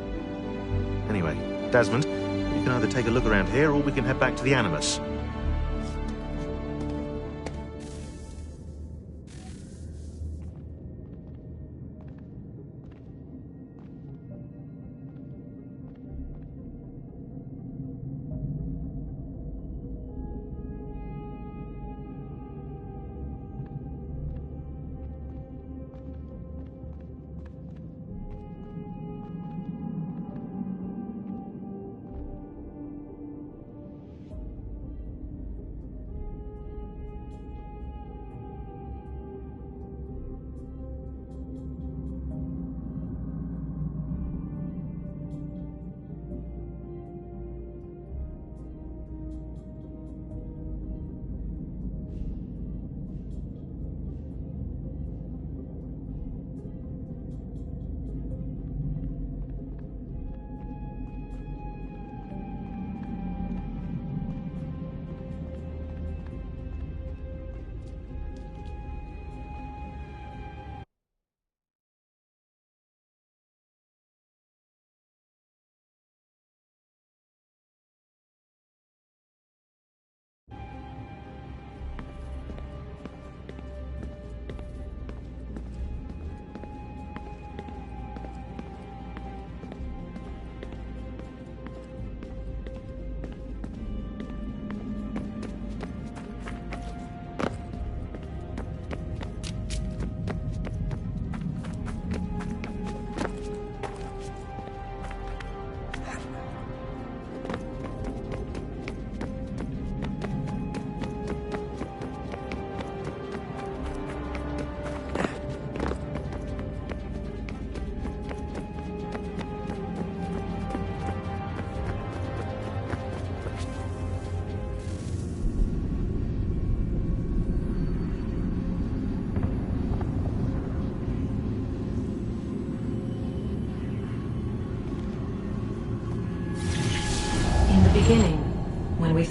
Anyway, Desmond, you can either take a look around here or we can head back to the Animus.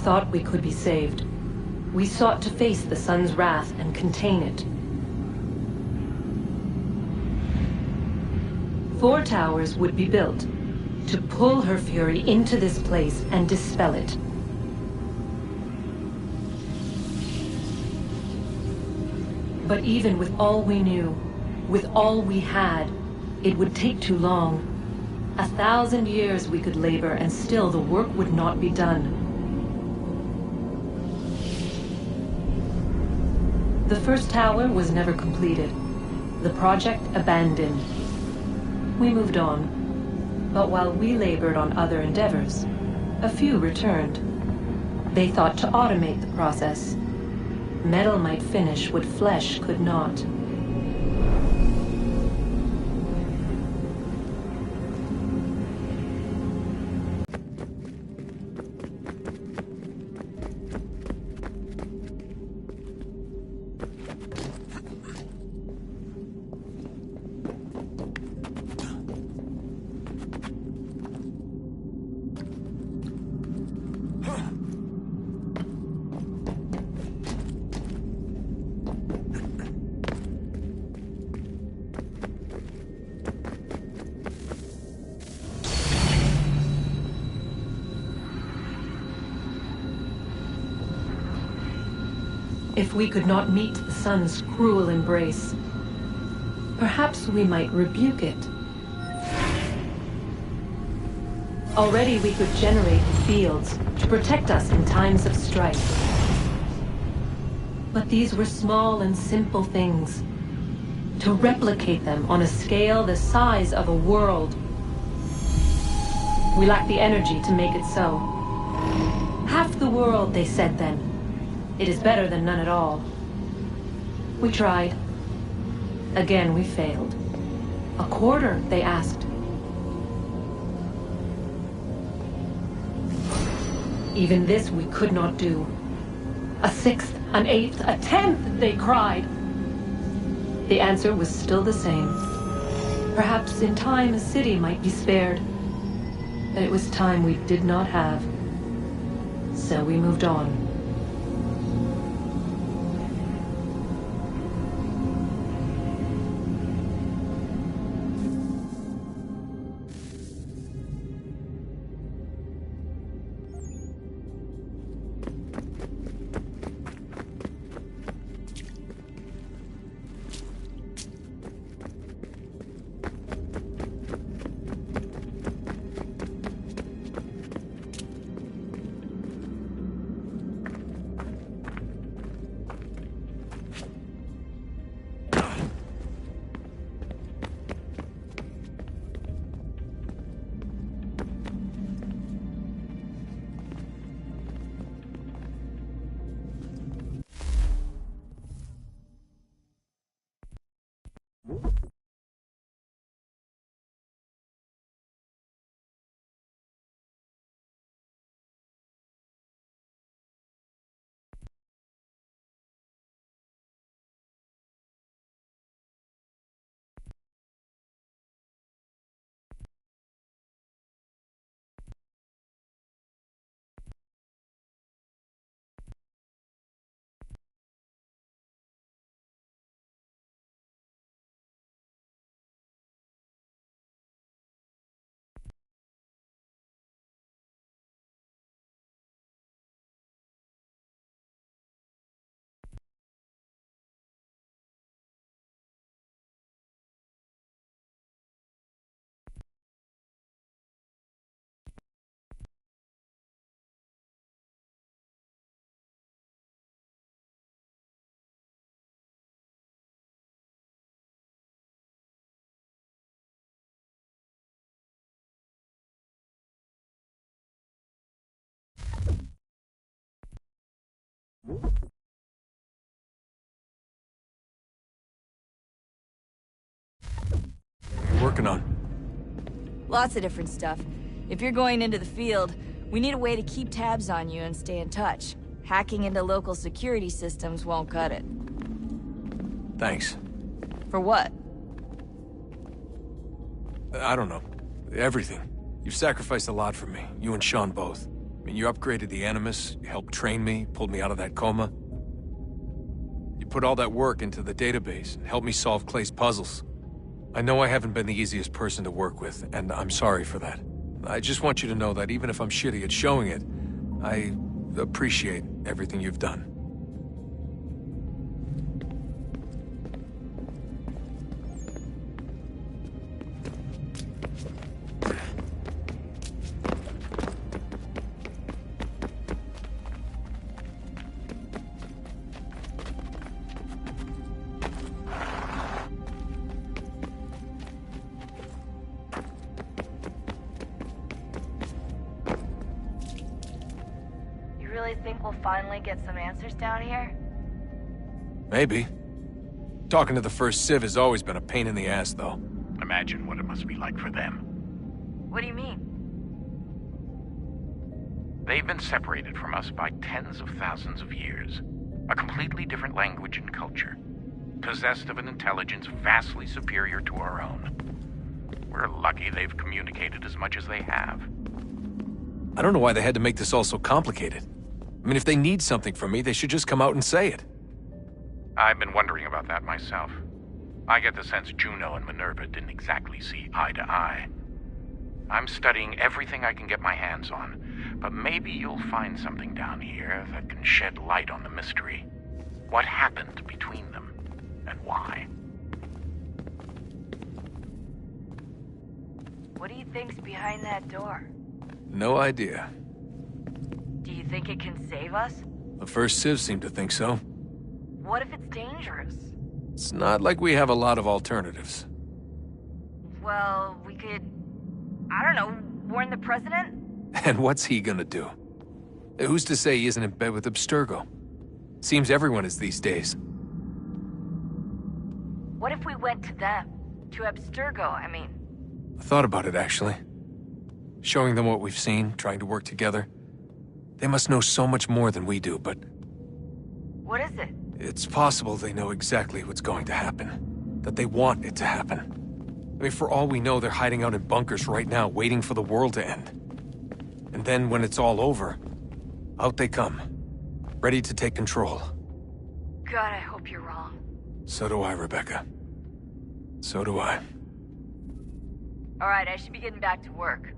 thought we could be saved. We sought to face the sun's wrath and contain it. 4 towers would be built to pull her fury into this place and dispel it. But even with all we knew, with all we had, it would take too long. 1,000 years we could labor, and still the work would not be done. The first tower was never completed. The project abandoned. We moved on. But while we labored on other endeavors, a few returned. They thought to automate the process. Metal might finish what flesh could not. If we could not meet the sun's cruel embrace, perhaps we might rebuke it. Already we could generate fields to protect us in times of strife. But these were small and simple things. To replicate them on a scale the size of a world, we lack the energy to make it so. Half the world, they said then. It is better than none at all. We tried. Again, we failed. A quarter, they asked. Even this we could not do. A 1/6, an 1/8, a 1/10, they cried. The answer was still the same. Perhaps in time a city might be spared. But it was time we did not have. So we moved on. Working on? Lots of different stuff. If you're going into the field, we need a way to keep tabs on you and stay in touch. Hacking into local security systems won't cut it. Thanks. For what? I don't know. Everything. You've sacrificed a lot for me. You and Sean both. I mean, you upgraded the Animus, you helped train me, pulled me out of that coma. You put all that work into the database and helped me solve Clay's puzzles. I know I haven't been the easiest person to work with, and I'm sorry for that. I just want you to know that even if I'm shitty at showing it, I appreciate everything you've done. Think we'll finally get some answers down here? Maybe. Talking to the first Civ has always been a pain in the ass, though. Imagine what it must be like for them. What do you mean? They've been separated from us by tens of thousands of years. A completely different language and culture. Possessed of an intelligence vastly superior to our own. We're lucky they've communicated as much as they have. I don't know why they had to make this all so complicated. I mean, if they need something from me, they should just come out and say it. I've been wondering about that myself. I get the sense Juno and Minerva didn't exactly see eye to eye. I'm studying everything I can get my hands on, but maybe you'll find something down here that can shed light on the mystery. What happened between them, and why? What do you think's behind that door? No idea. Do you think it can save us? The first Civ seemed to think so. What if it's dangerous? It's not like we have a lot of alternatives. Well, we could... I don't know, warn the president? And what's he gonna do? Who's to say he isn't in bed with Abstergo? Seems everyone is these days. What if we went to them? To Abstergo, I mean. I thought about it, actually. Showing them what we've seen, trying to work together. They must know so much more than we do, but... What is it? It's possible they know exactly what's going to happen. That they want it to happen. I mean, for all we know, they're hiding out in bunkers right now, waiting for the world to end. And then, when it's all over, out they come. Ready to take control. God, I hope you're wrong. So do I, Rebecca. So do I. Alright, I should be getting back to work.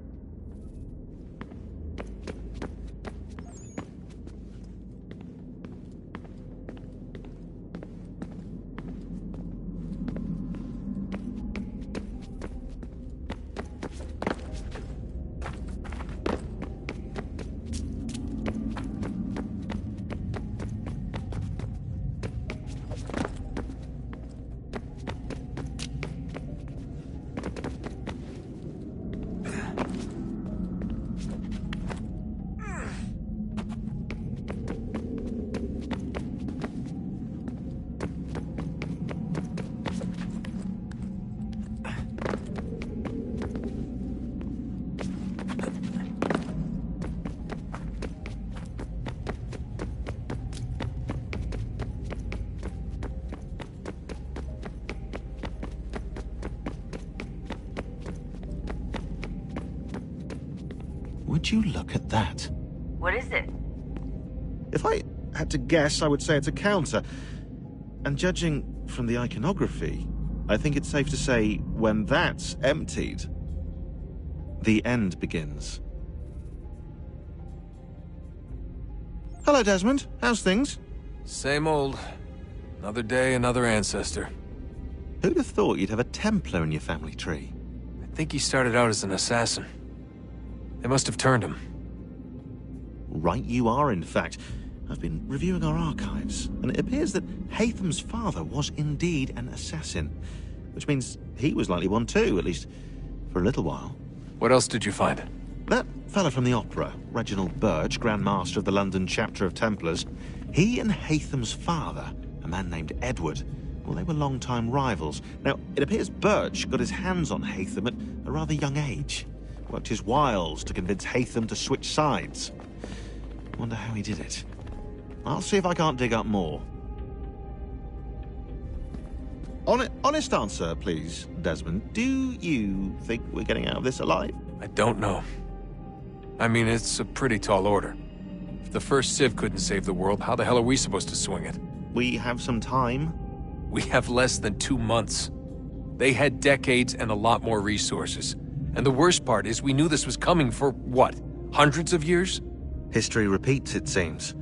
Would you look at that? What is it? If I had to guess, I would say it's a counter. And judging from the iconography, I think it's safe to say when that's emptied, the end begins. Hello, Desmond. How's things? Same old. Another day, another ancestor. Who'd have thought you'd have a Templar in your family tree? I think he started out as an assassin. They must have turned him. Right you are, in fact. I've been reviewing our archives, and it appears that Haytham's father was indeed an assassin. Which means he was likely one too, at least for a little while. What else did you find? That fella from the opera, Reginald Birch, Grand Master of the London chapter of Templars, he and Haytham's father, a man named Edward, well, they were long-time rivals. Now, it appears Birch got his hands on Haytham at a rather young age. Worked his wiles to convince Haytham to switch sides. Wonder how he did it. I'll see if I can't dig up more. Honest answer, please, Desmond. Do you think we're getting out of this alive? I don't know. I mean, it's a pretty tall order. If the first Civ couldn't save the world, how the hell are we supposed to swing it? We have some time. We have less than 2 months. They had decades and a lot more resources. And the worst part is we knew this was coming for, what, hundreds of years? History repeats, it seems.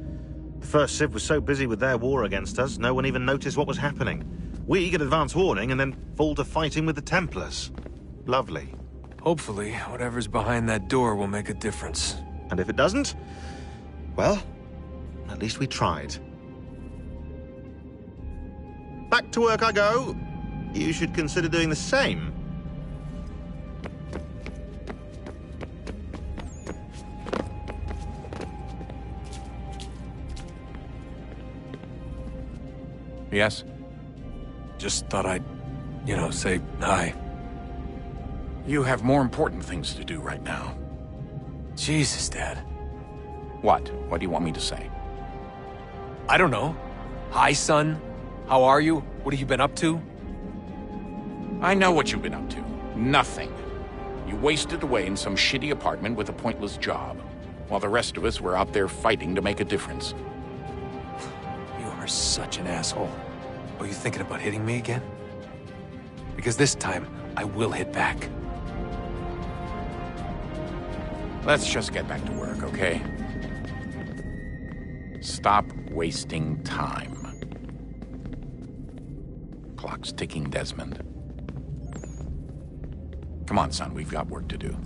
The first Civ was so busy with their war against us, no one even noticed what was happening. We get advance warning and then fall to fighting with the Templars. Lovely. Hopefully, whatever's behind that door will make a difference. And if it doesn't, well, at least we tried. Back to work I go. You should consider doing the same. Yes? Just thought I'd, say hi. You have more important things to do right now. Jesus, Dad. What? What do you want me to say? I don't know. Hi, son. How are you? What have you been up to? I know what you've been up to. Nothing. You wasted away in some shitty apartment with a pointless job, while the rest of us were out there fighting to make a difference. You are such an asshole. Are you thinking about hitting me again? Because this time, I will hit back. Let's just get back to work, okay? Stop wasting time. Clock's ticking, Desmond. Come on, son, we've got work to do.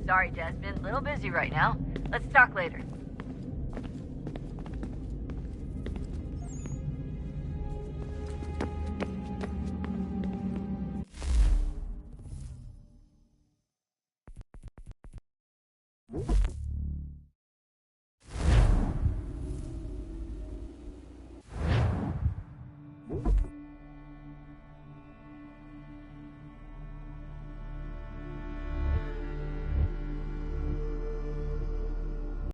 Sorry, Desmond. Little busy right now. Let's talk later. You